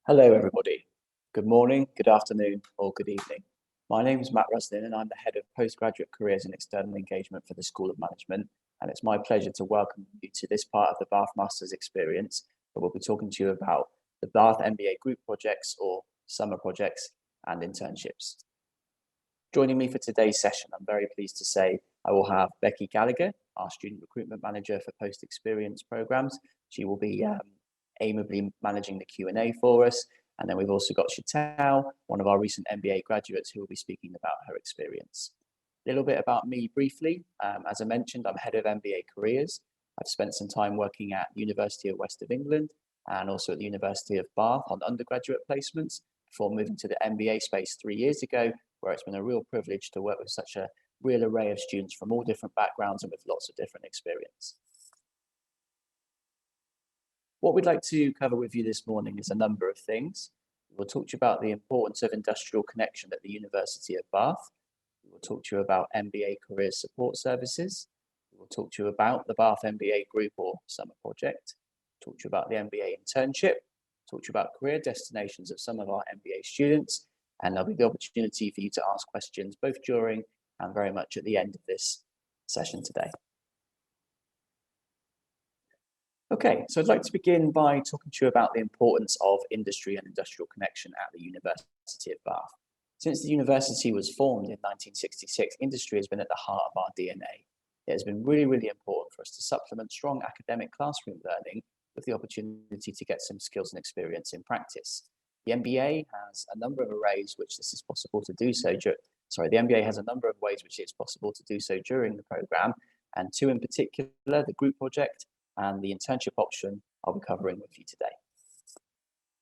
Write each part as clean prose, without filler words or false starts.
Hello, everybody. Good morning, good afternoon, or good evening. My name is Matt Rusling, and I'm the Head of Postgraduate Careers and External Engagement for the School of Management. And it's my pleasure to welcome you to this part of the Bath Masters experience, where we'll be talking to you about the Bath MBA group projects or summer projects and internships. Joining me for today's session, I'm very pleased to say I will have Becky Gallagher, our Student Recruitment Manager for Post-Experience Programs. She will be amiably managing the Q&A for us. And then we've also got Chateaus, one of our recent MBA graduates, who will be speaking about her experience. A little bit about me briefly. As I mentioned, I'm Head of MBA Careers. I've spent some time working at University of West of England and also at the University of Bath on undergraduate placements before moving to the MBA space 3 years ago, where it's been a real privilege to work with such a real array of students from all different backgrounds and with lots of different experience. What we'd like to cover with you this morning is a number of things. We'll talk to you about the importance of industrial connection at the University of Bath. We'll talk to you about MBA career support services. We'll talk to you about the Bath MBA group or summer project. Talk to you about the MBA internship. Talk to you about career destinations of some of our MBA students. And there'll be the opportunity for you to ask questions both during and very much at the end of this session today. Okay, so I'd like to begin by talking to you about the importance of industry and industrial connection at the University of Bath. Since the university was formed in 1966, industry has been at the heart of our DNA. It has been really, really important for us to supplement strong academic classroom learning with the opportunity to get some skills and experience in practice. The MBA has a number of ways which this is possible to do so. The MBA has a number of ways which it's possible to do so during the programme, and two in particular, the group project and the internship option I'll be covering with you today.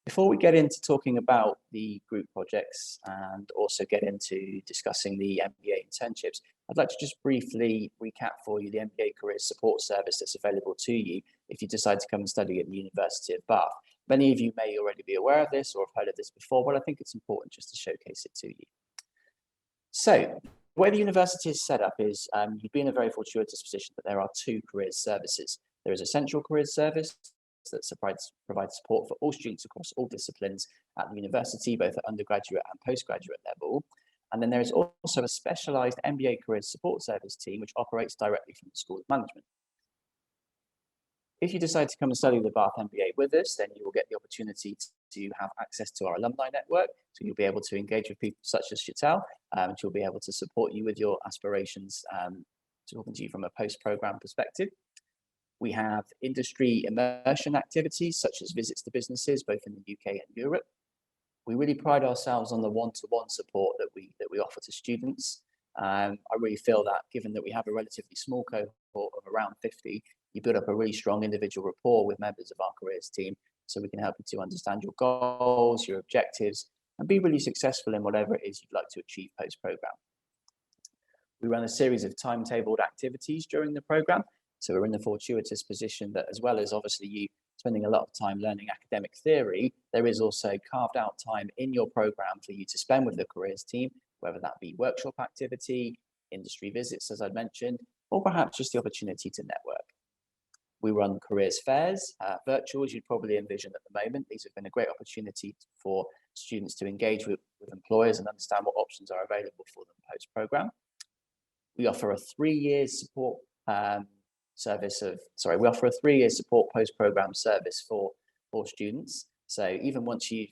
Before we get into talking about the group projects and also get into discussing the MBA internships, I'd like to just briefly recap for you the MBA career support service that's available to you if you decide to come and study at the University of Bath. Many of you may already be aware of this or have heard of this before, but I think it's important just to showcase it to you. So, the way the university is set up is you'd be in a very fortuitous position that there are two careers services. There is a central careers service that provides support for all students across all disciplines at the university, both at undergraduate and postgraduate level. And then there is also a specialised MBA careers support service team which operates directly from the School of Management. If you decide to come and study the Bath MBA with us, then you will get the opportunity to have access to our alumni network. So you'll be able to engage with people such as Chateaus, and she'll be able to support you with your aspirations, talking to you from a post-programme perspective. We have industry immersion activities such as visits to businesses, both in the UK and Europe. We really pride ourselves on the one-to-one support that we offer to students. I really feel that given that we have a relatively small cohort of around 50, you build up a really strong individual rapport with members of our careers team, so we can help you to understand your goals, your objectives, and be really successful in whatever it is you'd like to achieve post-programme. We run a series of timetabled activities during the programme, so we're in the fortuitous position that as well as obviously you spending a lot of time learning academic theory, there is also carved out time in your programme for you to spend with the careers team, whether that be workshop activity, industry visits, as I mentioned, or perhaps just the opportunity to network. We run careers fairs, virtual as you'd probably envision at the moment. These have been a great opportunity for students to engage with employers and understand what options are available for them post-programme. We offer a 3-year support we offer a 3-year support post-programme service for students. So even once you've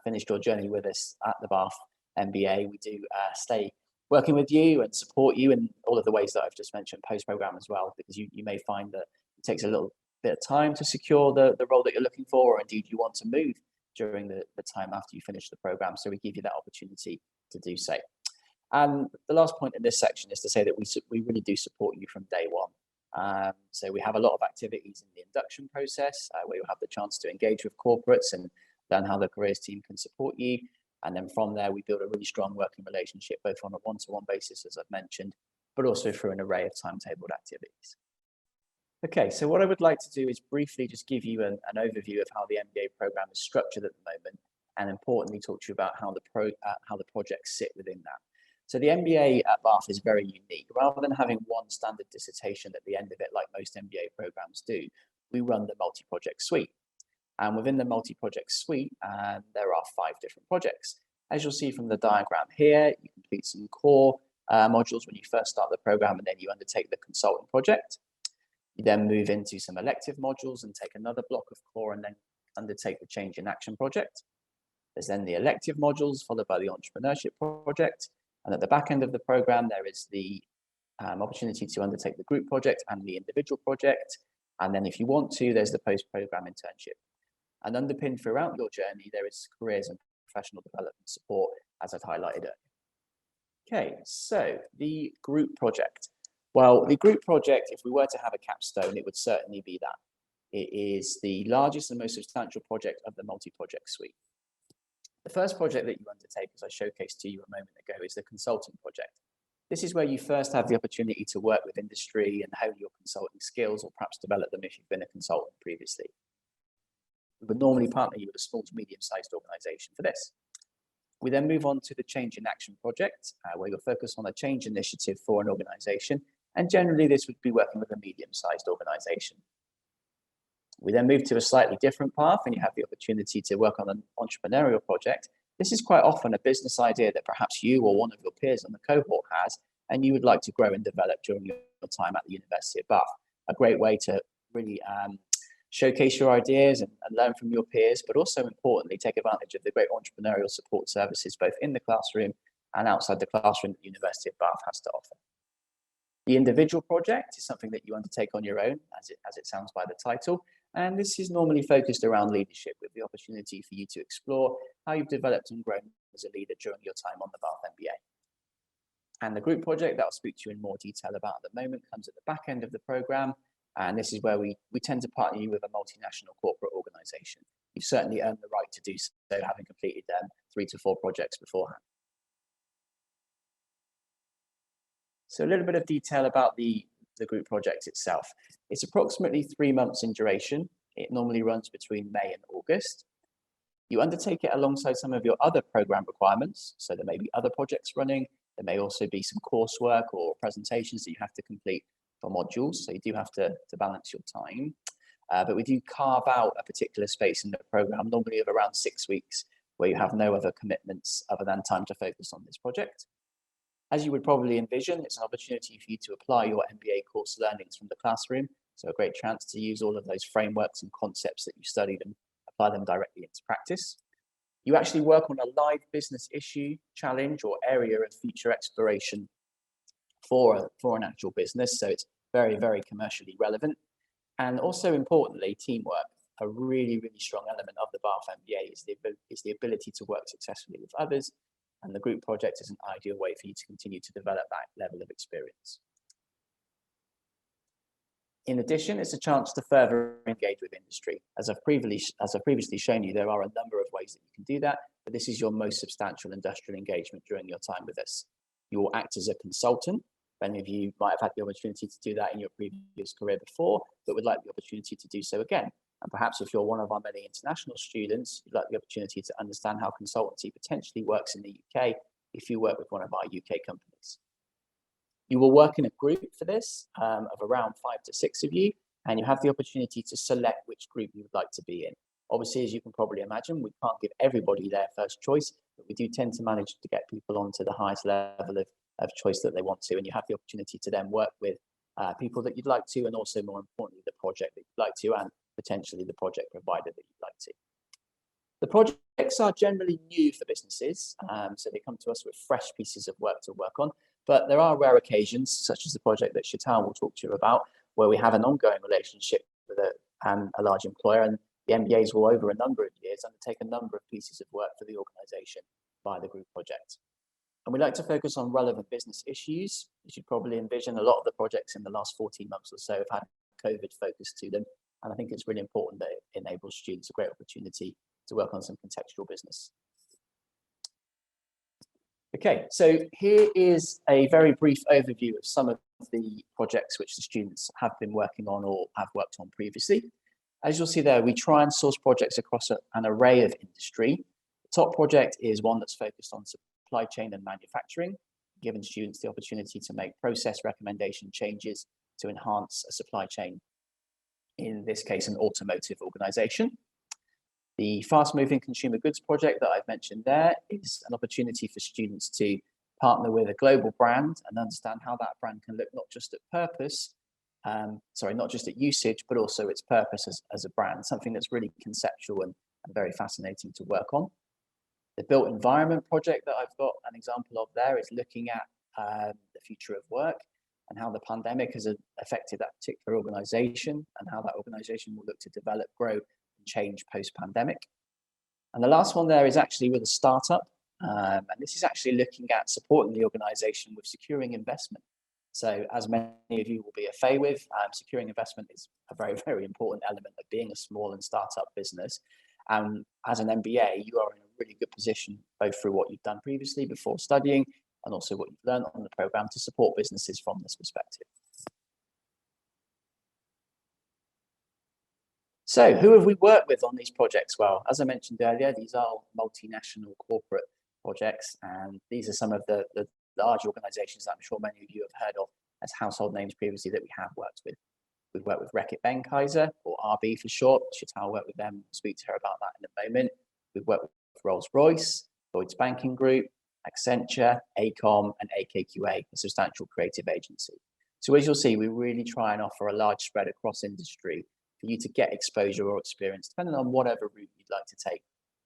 finished your journey with us at the Bath MBA, we do stay working with you and support you in all of the ways that I've just mentioned post-programme as well, because you may find that it takes a little bit of time to secure the role that you're looking for, or indeed you want to move during the time after you finish the programme. So we give you that opportunity to do so. And the last point in this section is to say that we really do support you from day one. So we have a lot of activities in the induction process where you'll have the chance to engage with corporates and learn how the careers team can support you. And then from there, we build a really strong working relationship, both on a one-to-one basis, as I've mentioned, but also through an array of timetabled activities. Okay, so what I would like to do is briefly just give you an overview of how the MBA programme is structured at the moment, and importantly talk to you about how the projects sit within that. So the MBA at Bath is very unique. Rather than having one standard dissertation at the end of it, like most MBA programs do, we run the multi-project suite. And within the multi-project suite, there are 5 different projects. As you'll see from the diagram here, you complete some core modules when you first start the program, and then you undertake the consulting project. You then move into some elective modules and take another block of core and then undertake the change in action project. There's then the elective modules followed by the entrepreneurship project. And at the back end of the program, there is the opportunity to undertake the group project and the individual project. And then if you want to, there's the post-program internship. And underpinned throughout your journey, there is careers and professional development support, as I've highlighted earlier. Okay, so the group project. Well, the group project, if we were to have a capstone, it would certainly be that. It is the largest and most substantial project of the multi-project suite. The first project that you undertake, as I showcased to you a moment ago, is the consulting project. This is where you first have the opportunity to work with industry and hone your consulting skills, or perhaps develop them if you've been a consultant previously. We would normally partner you with a small to medium-sized organization for this. We then move on to the change in action project, where you'll focus on a change initiative for an organization, and generally this would be working with a medium-sized organization. We then move to a slightly different path, and you have the opportunity to work on an entrepreneurial project. This is quite often a business idea that perhaps you or one of your peers on the cohort has, and you would like to grow and develop during your time at the University of Bath. A great way to really showcase your ideas and learn from your peers, but also importantly, take advantage of the great entrepreneurial support services, both in the classroom and outside the classroom that the University of Bath has to offer. The individual project is something that you undertake on your own, as it sounds by the title, and this is normally focused around leadership, with the opportunity for you to explore how you've developed and grown as a leader during your time on the Bath MBA. And the group project that I'll speak to you in more detail about at the moment comes at the back end of the program, and this is where we tend to partner you with a multinational corporate organization. You've certainly earned the right to do so, having completed 3 to 4 projects beforehand. So a little bit of detail about the group project itself. It's approximately 3 months in duration. It normally runs between May and August. You undertake it alongside some of your other program requirements. So there may be other projects running. There may also be some coursework or presentations that you have to complete for modules. So you do have to balance your time. But we do carve out a particular space in the program, normally of around 6 weeks, where you have no other commitments other than time to focus on this project. As you would probably envision, it's an opportunity for you to apply your MBA course learnings from the classroom. So a great chance to use all of those frameworks and concepts that you studied and apply them directly into practice. You actually work on a live business issue, challenge, or area of future exploration for an actual business. So it's very, very commercially relevant. And also importantly, teamwork. A really, really strong element of the Bath MBA is the ability to work successfully with others. And the group project is an ideal way for you to continue to develop that level of experience. In addition, it's a chance to further engage with industry. As I've previously shown you, there are a number of ways that you can do that, but this is your most substantial industrial engagement during your time with us. You will act as a consultant. Many of you might have had the opportunity to do that in your previous career before, but would like the opportunity to do so again. And perhaps if you're one of our many international students, you'd like the opportunity to understand how consultancy potentially works in the UK if you work with one of our UK companies. You will work in a group for this of around 5 to 6 of you, and you have the opportunity to select which group you would like to be in. Obviously, as you can probably imagine, we can't give everybody their first choice, but we do tend to manage to get people onto the highest level of choice that they want to, and you have the opportunity to then work with people that you'd like to, and also more importantly, the project that you'd like to, and potentially the project provider that you'd like to. The projects are generally new for businesses, so they come to us with fresh pieces of work to work on, but there are rare occasions, such as the project that Chateaus will talk to you about, where we have an ongoing relationship with a large employer, and the MBAs will, over a number of years, undertake a number of pieces of work for the organization via the group project. And we like to focus on relevant business issues. As you probably envision, a lot of the projects in the last 14 months or so have had COVID focus to them. And I think it's really important that it enables students a great opportunity to work on some contextual business. Okay, so here is a very brief overview of some of the projects which the students have been working on or have worked on previously. As you'll see there, we try and source projects across an array of industry. The top project is one that's focused on supply chain and manufacturing, giving students the opportunity to make process recommendation changes to enhance a supply chain, in this case, an automotive organization. The fast-moving consumer goods project that I've mentioned there is an opportunity for students to partner with a global brand and understand how that brand can look not just at purpose, not just at usage, but also its purpose as a brand, something that's really conceptual and very fascinating to work on. The built environment project that I've got an example of there is looking at the future of work and how the pandemic has affected that particular organization and how that organization will look to develop, grow, and change post-pandemic. And the last one there is actually with a startup. And this is actually looking at supporting the organization with securing investment. So as many of you will be au fait with, securing investment is a very, very important element of being a small and startup business. And as an MBA, you are in a really good position, both through what you've done previously before studying and also what you've learned on the program to support businesses from this perspective. So who have we worked with on these projects? Well, as I mentioned earlier, these are multinational corporate projects, and these are some of the large organizations that I'm sure many of you have heard of as household names previously that we have worked with. We've worked with Reckitt Benckiser, or RB for short. Chateaus worked with them. We'll speak to her about that in a moment. We've worked with Rolls-Royce, Lloyds Banking Group, Accenture, ACOM, and AKQA, a substantial creative agency. So as you'll see, we really try and offer a large spread across industry for you to get exposure or experience, depending on whatever route you'd like to take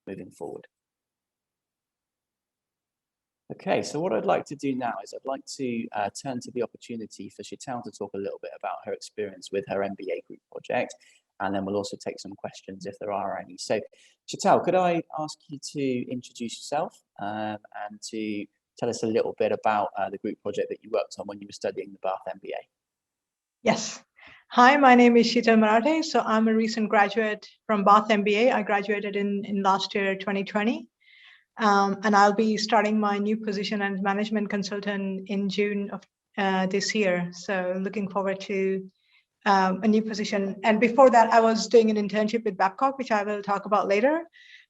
moving forward. Okay, so what I'd like to do now is I'd like to turn to the opportunity for Chateaus to talk a little bit about her experience with her MBA group project, and then we'll also take some questions if there are any. So Chateaus, could I ask you to introduce yourself and to tell us a little bit about the group project that you worked on when you were studying the Bath MBA? Yes. Hi, my name is Sheetal Marathe. So I'm a recent graduate from Bath MBA. I graduated in last year, 2020. And I'll be starting my new position as management consultant in June of this year. So looking forward to a new position. And before that, I was doing an internship with Babcock, which I will talk about later.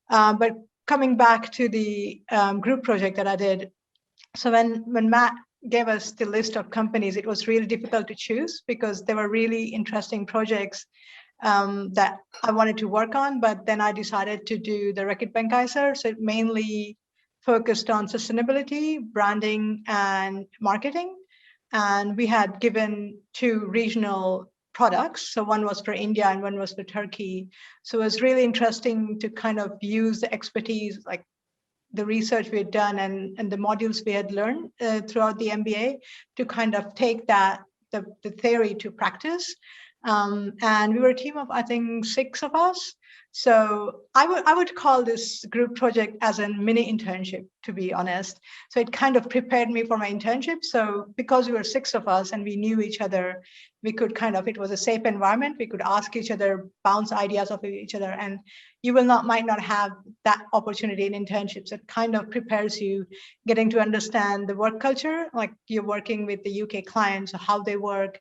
But coming back to the group project that I did. So when Matt gave us the list of companies, it was really difficult to choose because there were really interesting projects that I wanted to work on, but then I decided to do the Reckitt Benckiser. So it mainly focused on sustainability, branding, and marketing. And we had given 2 regional products. So one was for India and one was for Turkey. So it was really interesting to kind of use the expertise, like the research we had done and the modules we had learned throughout the MBA to kind of take that, the theory to practice. And we were a team of, I think, 6 of us. So I would call this group project as a mini internship, to be honest. So it kind of prepared me for my internship. So because we were 6 of us and we knew each other, we could kind of, it was a safe environment. We could ask each other, bounce ideas off of each other. And you might not have that opportunity in internships. It kind of prepares you getting to understand the work culture, like you're working with the UK clients, how they work,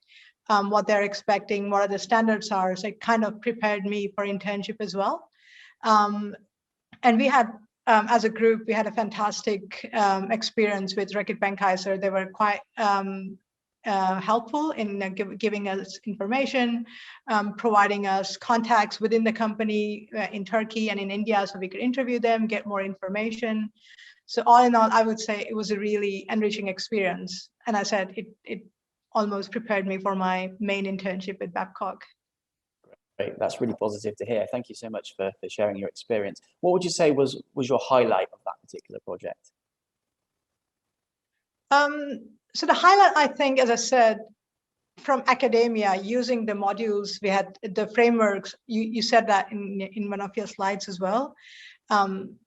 what they're expecting, what are the standards are. So it kind of prepared me for internship as well. And we had, as a group, we had a fantastic experience with Reckitt Benckiser. They were quite helpful in giving us information, providing us contacts within the company in Turkey and in India so we could interview them, get more information. So all in all, I would say it was a really enriching experience. And I said it almost prepared me for my main internship at Babcock. Great, that's really positive to hear. Thank you so much for sharing your experience. What would you say was your highlight of that particular project? So the highlight, I think, as I said, from academia, using the modules, we had the frameworks, you said that in one of your slides as well.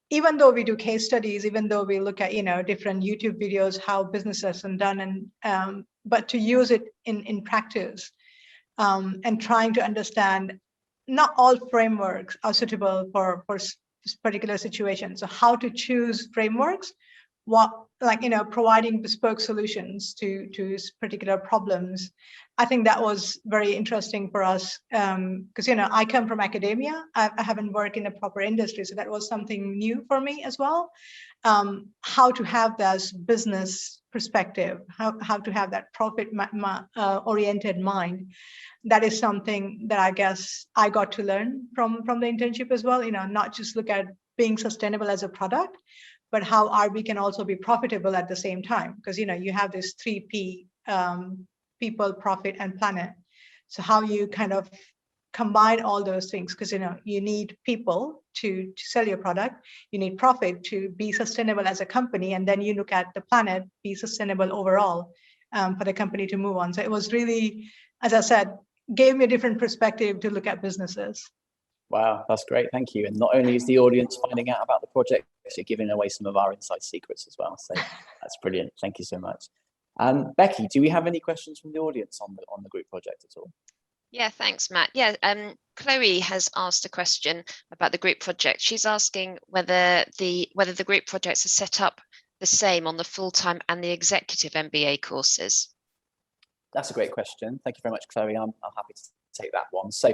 Even though we do case studies, even though we look at, different YouTube videos, how businesses are done, and but to use it in practice and trying to understand, not all frameworks are suitable for particular situations. So how to choose frameworks, providing bespoke solutions to particular problems I think that was very interesting for us because, I come from academia. I haven't worked in a proper industry, so that was something new for me as well. How to have this business perspective, how to have that profit oriented mind. That is something that I guess I got to learn from the internship as well. Not just look at being sustainable as a product, but how RB can also be profitable at the same time. Because you have this 3P, people, profit, and planet. So how you kind of combine all those things, because you need people to sell your product, you need profit to be sustainable as a company, and then you look at the planet, be sustainable overall for the company to move on. So it was really, as I said, gave me a different perspective to look at businesses. Wow, that's great. Thank you. And not only is the audience finding out about the project, you're giving away some of our inside secrets as well. So that's brilliant. Thank you so much. Becky, do we have any questions from the audience on the group project at all? Yeah, thanks, Matt. Yeah, Chloe has asked a question about the group project. She's asking whether the group projects are set up the same on the full-time and the executive MBA courses. That's a great question. Thank you very much, Chloe. I'm happy to take that one. So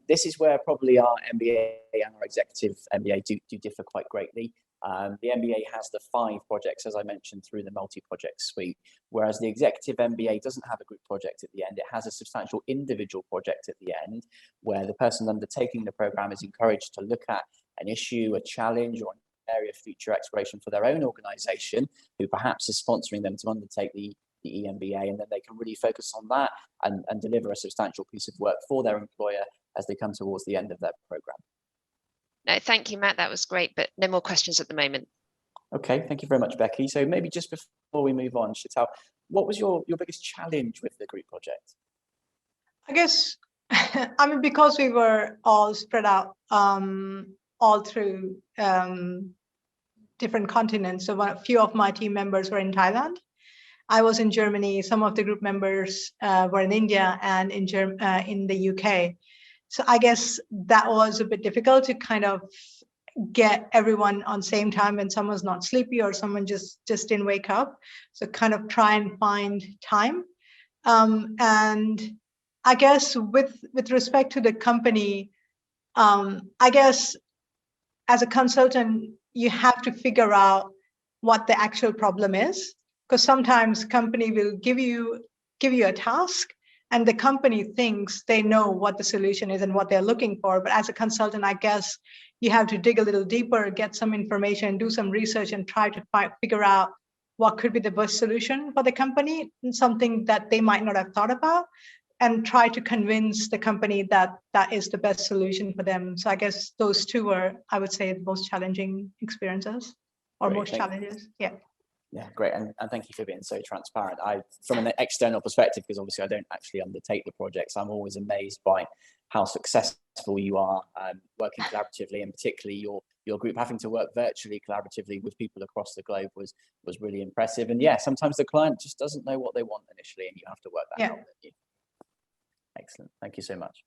this is where probably our MBA and our executive MBA do differ quite greatly. The MBA has the 5 projects, as I mentioned, through the multi-project suite, whereas the executive MBA doesn't have a group project at the end. It has a substantial individual project at the end, where the person undertaking the program is encouraged to look at an issue, a challenge, or an area of future exploration for their own organization, who perhaps is sponsoring them to undertake the EMBA, and then they can really focus on that and deliver a substantial piece of work for their employer as they come towards the end of their program. No, thank you, Matt. That was great, but no more questions at the moment. Okay, thank you very much, Becky. So maybe just before we move on, Chateau, what was your biggest challenge with the group project? I guess, because we were all spread out all through different continents. So a few of my team members were in Thailand. I was in Germany. Some of the group members were in India and in the UK. So I guess that was a bit difficult to kind of get everyone on same time when someone's not sleepy or someone just didn't wake up. So kind of try and find time. And I guess with respect to the company, I guess as a consultant, you have to figure out what the actual problem is, because sometimes company will give you a task and the company thinks they know what the solution is and what they're looking for. But as a consultant, I guess you have to dig a little deeper, get some information, do some research, and try to figure out what could be the best solution for the company, something that they might not have thought about, and try to convince the company that that is the best solution for them. So I guess those two were, I would say, the most challenging experiences or most challenges. Yeah. Yeah, great. And thank you for being so transparent. From an external perspective, because obviously I don't actually undertake the projects, I'm always amazed by how successful you are working collaboratively, and particularly your group having to work virtually collaboratively with people across the globe was really impressive. And yeah, sometimes the client just doesn't know what they want initially, and you have to work that out. Excellent. Thank you so much.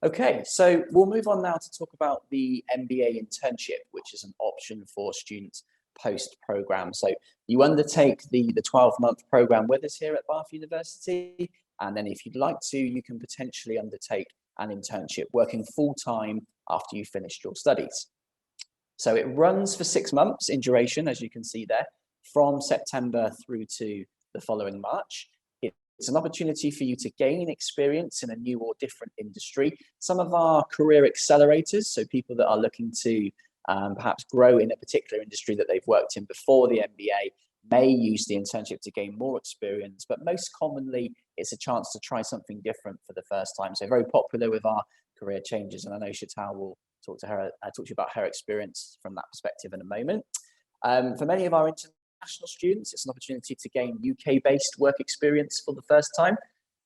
Okay, so we'll move on now to talk about the MBA internship, which is an option for students post-program. So you undertake the 12-month program with us here at Bath University, and then if you'd like to, you can potentially undertake an internship working full-time after you finished your studies. So it runs for 6 months in duration, as you can see there, from September through to the following March. It's an opportunity for you to gain experience in a new or different industry. Some of our career accelerators, so people that are looking to perhaps grow in a particular industry that they've worked in before the MBA, may use the internship to gain more experience, but most commonly it's a chance to try something different for the first time. So very popular with our career changes, and I know Chateau will talk to you about her experience from that perspective in a moment. For many of our international students, it's an opportunity to gain UK-based work experience for the first time.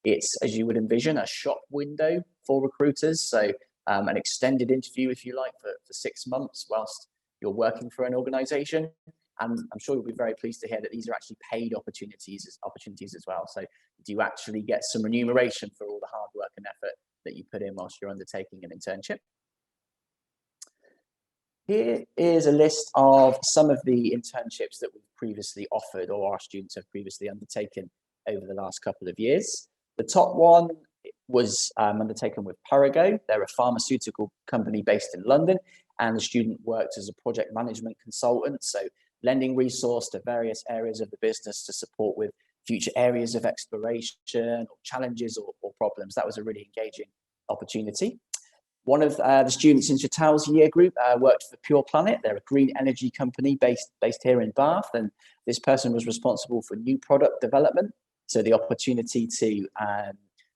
It's, as you would envision, a shop window for recruiters. So an extended interview, if you like, for 6 months whilst you're working for an organization. And I'm sure you'll be very pleased to hear that these are actually paid opportunities as well. So do you actually get some remuneration for all the hard work and effort that you put in whilst you're undertaking an internship? Here is a list of some of the internships that we've previously offered or our students have previously undertaken over the last couple of years. The top one was undertaken with Parago. They're a pharmaceutical company based in London, and the student worked as a project management consultant, so lending resource to various areas of the business to support with future areas of exploration or challenges or problems. That was a really engaging opportunity. One of the students in Chateaus year group worked for Pure Planet. They're a green energy company based here in Bath, and this person was responsible for new product development. So the opportunity to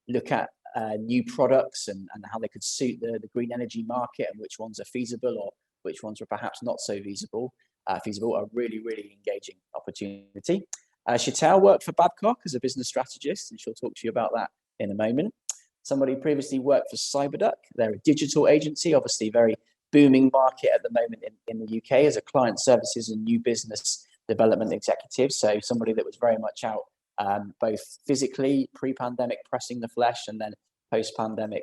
look at new products and how they could suit the green energy market, and which ones are feasible or which ones are perhaps not so feasible, a really, really engaging opportunity. Chateau worked for Babcock as a business strategist, and she'll talk to you about that in a moment. Somebody previously worked for Cyberduck. They're a digital agency, obviously very booming market at the moment in the UK as a client services and new business development executive. So somebody that was very much out both physically, pre-pandemic, pressing the flesh, and then post-pandemic,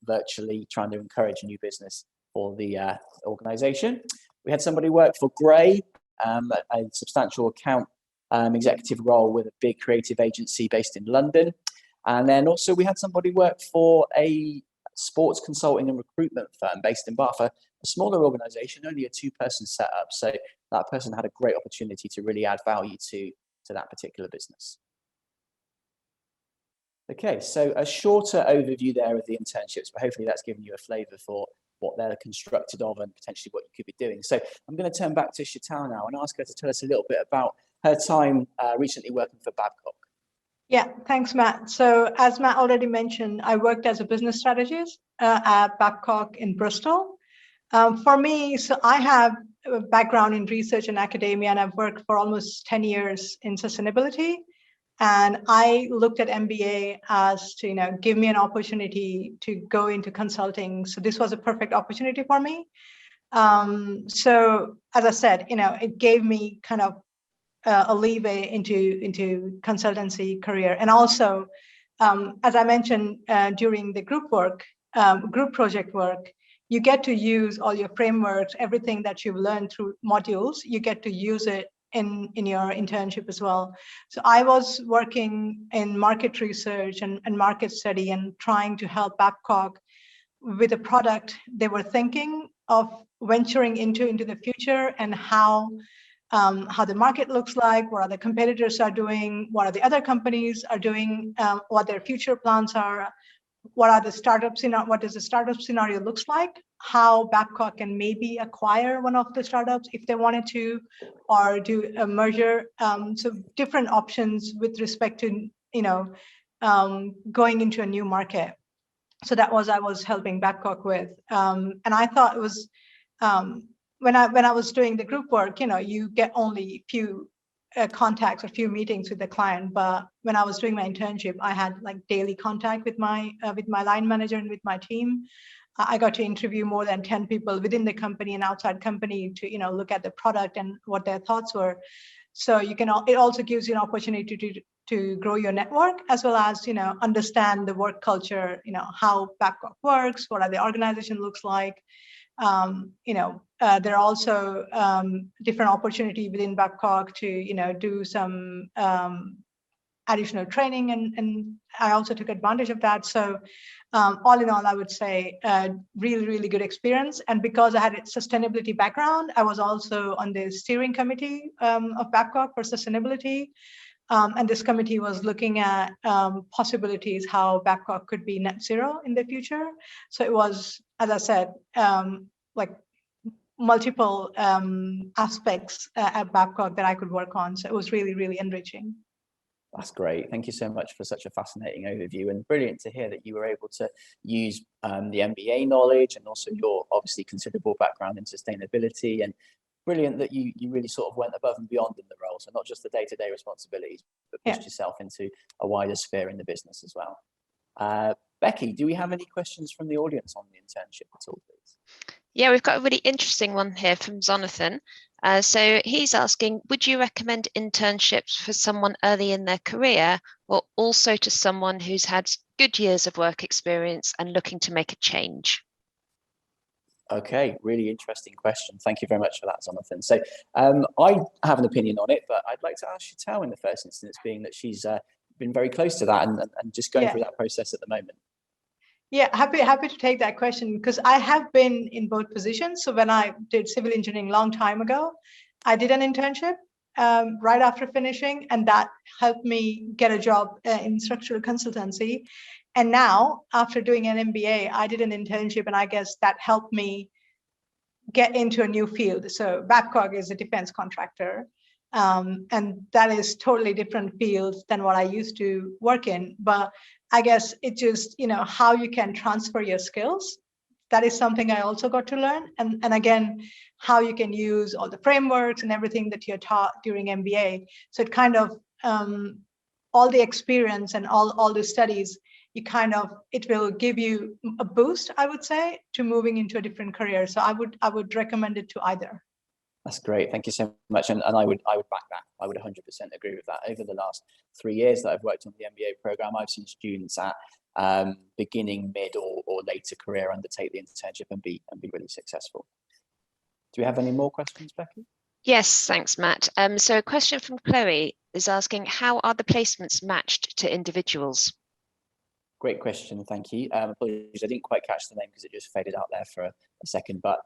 virtually trying to encourage new business for the organization. We had somebody work for Gray, a substantial account executive role with a big creative agency based in London. And then also we had somebody work for a sports consulting and recruitment firm based in Bath, a smaller organization, only a 2-person setup. So that person had a great opportunity to really add value to that particular business. Okay, so a shorter overview there of the internships, but hopefully that's given you a flavour for what they're constructed of and potentially what you could be doing. So I'm going to turn back to Sheetal now and ask her to tell us a little bit about her time recently working for Babcock. Yeah, thanks, Matt. So as Matt already mentioned, I worked as a business strategist at Babcock in Bristol. For me, so I have a background in research and academia, and I've worked for almost 10 years in sustainability. And I looked at MBA as to, give me an opportunity to go into consulting. So this was a perfect opportunity for me. So as I said, it gave me kind of a leeway into consultancy career. And also, as I mentioned during the group project work, you get to use all your frameworks, everything that you've learned through modules, you get to use it in your internship as well. So I was working in market research and market study and trying to help Babcock with a product they were thinking of venturing into the future, and how the market looks like, what other competitors are doing, what are the other companies are doing, what their future plans are, what does the startup scenario looks like, how Babcock can maybe acquire one of the startups if they wanted to, or do a merger. So different options with respect to going into a new market. So that was I was helping Babcock with, and I thought it was. When I was doing the group work, you get only few contacts or few meetings with the client. But when I was doing my internship, I had like daily contact with my line manager and with my team. I got to interview more than 10 people within the company and outside company to look at the product and what their thoughts were. So it also gives you an opportunity to grow your network, as well as understand the work culture, how Babcock works, what the organization looks like. There are also different opportunity within Babcock to do some additional training, and I also took advantage of that. So all in all, I would say really, really good experience. And because I had a sustainability background, I was also on the steering committee of Babcock for sustainability. And this committee was looking at possibilities how Babcock could be net zero in the future. So it was, as I said, like multiple aspects at Babcock that I could work on. So it was really, really enriching. That's great. Thank you so much for such a fascinating overview, and brilliant to hear that you were able to use the MBA knowledge and also your obviously considerable background in sustainability, and brilliant that you really sort of went above and beyond in the role. So not just the day-to-day responsibilities, but pushed yourself into a wider sphere in the business as well. Becky, do we have any questions from the audience on the internship at all, please? Yeah, we've got a really interesting one here from Jonathan. So he's asking, would you recommend internships for someone early in their career, or also to someone who's had good years of work experience and looking to make a change? Okay, really interesting question. Thank you very much for that, Jonathan. So I have an opinion on it, but I'd like to ask Chateau in the first instance, being that she's been very close to that and just going through that process at the moment. Yeah, happy to take that question, because I have been in both positions. So when I did civil engineering a long time ago, I did an internship right after finishing, and that helped me get a job in structural consultancy. And now, after doing an MBA, I did an internship, and I guess that helped me get into a new field. So Babcock is a defense contractor, and that is totally different field than what I used to work in. But I guess it just, how you can transfer your skills. That is something I also got to learn. And again, how you can use all the frameworks and everything that you're taught during MBA. So it kind of, all the experience and all the studies, it will give you a boost, I would say, to moving into a different career. So I would recommend it to either. That's great. Thank you so much. And I would back that. I would 100% agree with that. Over the last 3 years that I've worked on the MBA program, I've seen students at beginning, mid or later career undertake the internship and be really successful. Do we have any more questions, Becky? Yes, thanks, Matt. So a question from Chloe is asking, how are the placements matched to individuals? Great question, thank you. Apologies, I didn't quite catch the name because it just faded out there for a second, but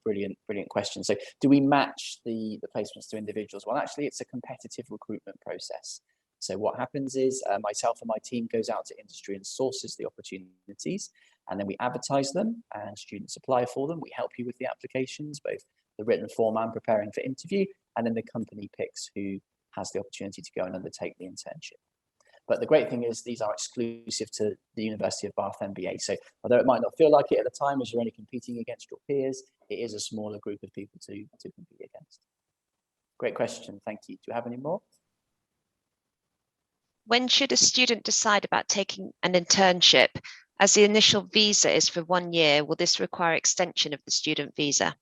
brilliant question. So do we match the placements to individuals? Well, actually, it's a competitive recruitment process. So what happens is myself and my team goes out to industry and sources the opportunities, and then we advertise them and students apply for them. We help you with the applications, both the written form and preparing for interview, and then the company picks who has the opportunity to go and undertake the internship. But the great thing is these are exclusive to the University of Bath MBA. So although it might not feel like it at the time as you're only competing against your peers, it is a smaller group of people to compete against. Great question, thank you. Do you have any more? When should a student decide about taking an internship? As the initial visa is for 1 year, will this require extension of the student visa?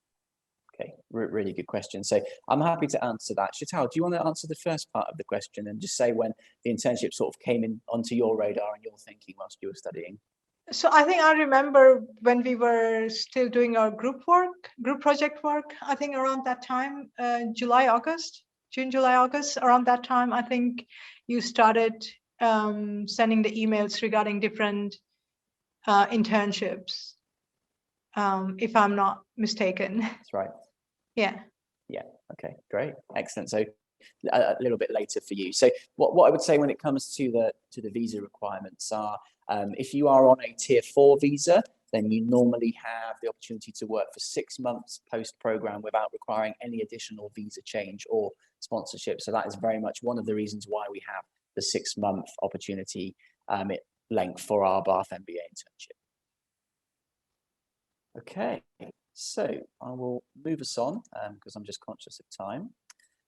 Okay, really good question. So I'm happy to answer that. Chateau, do you want to answer the first part of the question and just say when the internship sort of came in onto your radar and your thinking whilst you were studying? So I think I remember when we were still doing our group project work, I think around that time, June, July, August, around that time, I think you started sending the emails regarding different internships, if I'm not mistaken. That's right. Yeah. Yeah. Okay. Great. Excellent. So a little bit later for you. So what I would say when it comes to the visa requirements are, if you are on a tier 4 visa, then you normally have the opportunity to work for 6 months post-program without requiring any additional visa change or sponsorship. So that is very much one of the reasons why we have the 6-month opportunity length for our Bath MBA internship. Okay, so I will move us on because I'm just conscious of time.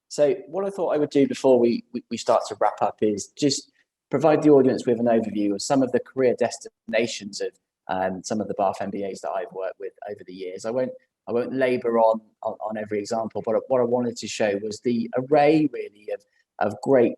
So what I thought I would do before we start to wrap up is just provide the audience with an overview of some of the career destinations of some of the Bath MBAs that I've worked with over the years. I won't labour on every example, but what I wanted to show was the array really of great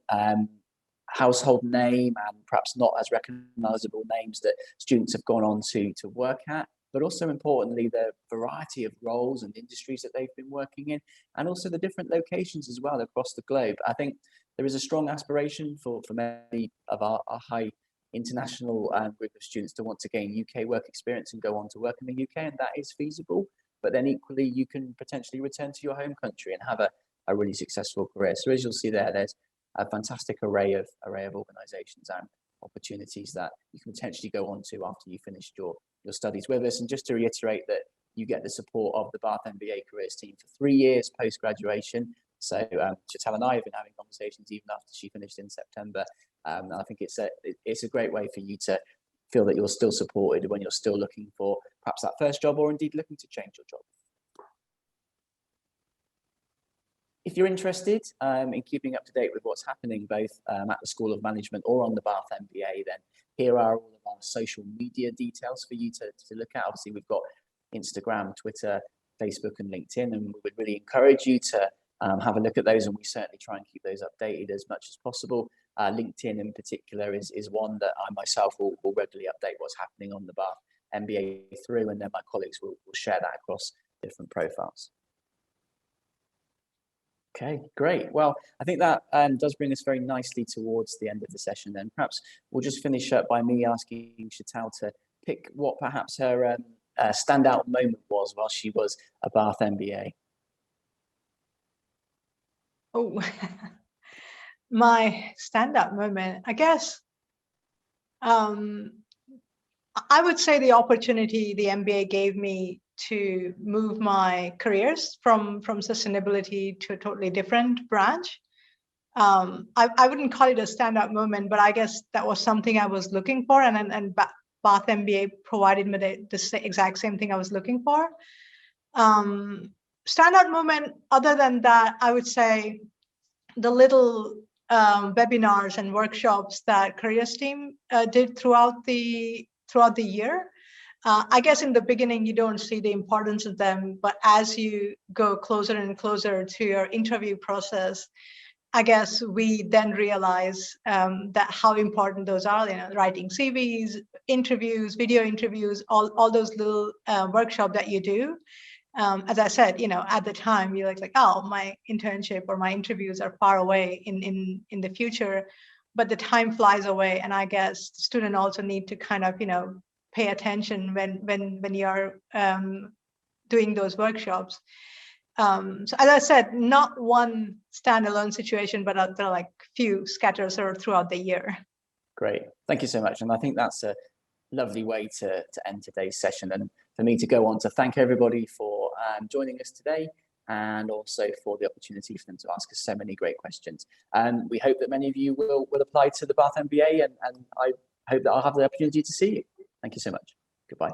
household name and perhaps not as recognisable names that students have gone on to work at, but also importantly, the variety of roles and industries that they've been working in, and also the different locations as well across the globe. I think there is a strong aspiration for many of our high international group of students to want to gain UK work experience and go on to work in the UK, and that is feasible. But then equally, you can potentially return to your home country and have a really successful career. So as you'll see there's a fantastic array of organisations and opportunities that you can potentially go on to after you finished your studies with us. And just to reiterate that you get the support of the Bath MBA careers team for 3 years post-graduation. So Chatel and I have been having conversations even after she finished in September. And I think it's a great way for you to feel that you're still supported when you're still looking for perhaps that first job or indeed looking to change your job. If you're interested in keeping up to date with what's happening both at the School of Management or on the Bath MBA, then here are all of our social media details for you to look at. Obviously, we've got Instagram, Twitter, Facebook and LinkedIn, and we would really encourage you to have a look at those, and we certainly try and keep those updated as much as possible. LinkedIn in particular is one that I myself will regularly update what's happening on the Bath MBA through, and then my colleagues will share that across different profiles. Okay, great. Well, I think that does bring us very nicely towards the end of the session then. Perhaps we'll just finish up by me asking Chateau to pick what perhaps her standout moment was while she was a Bath MBA. Oh, my standout moment, I guess. I would say the opportunity the MBA gave me to move my careers from sustainability to a totally different branch. I wouldn't call it a standout moment, but I guess that was something I was looking for, and Bath MBA provided me the exact same thing I was looking for. Standout moment, other than that, I would say the little webinars and workshops that careers team did throughout the year. I guess in the beginning you don't see the importance of them, but as you go closer and closer to your interview process, I guess we then realize that how important those are. You know, writing CVs, interviews, video interviews, all those little workshops that you do. As I said, you know, at the time you're like, oh, my internship or my interviews are far away in the future, but the time flies away, and I guess the student also need to kind of, you know, pay attention when you're doing those workshops. So as I said, not one standalone situation, but there are like few scattered throughout the year. Great, thank you so much. And I think that's a lovely way to end today's session, and for me to go on to thank everybody for joining us today, and also for the opportunity for them to ask us so many great questions. And we hope that many of you will apply to the Bath MBA, and I hope that I'll have the opportunity to see you. Thank you so much. Goodbye.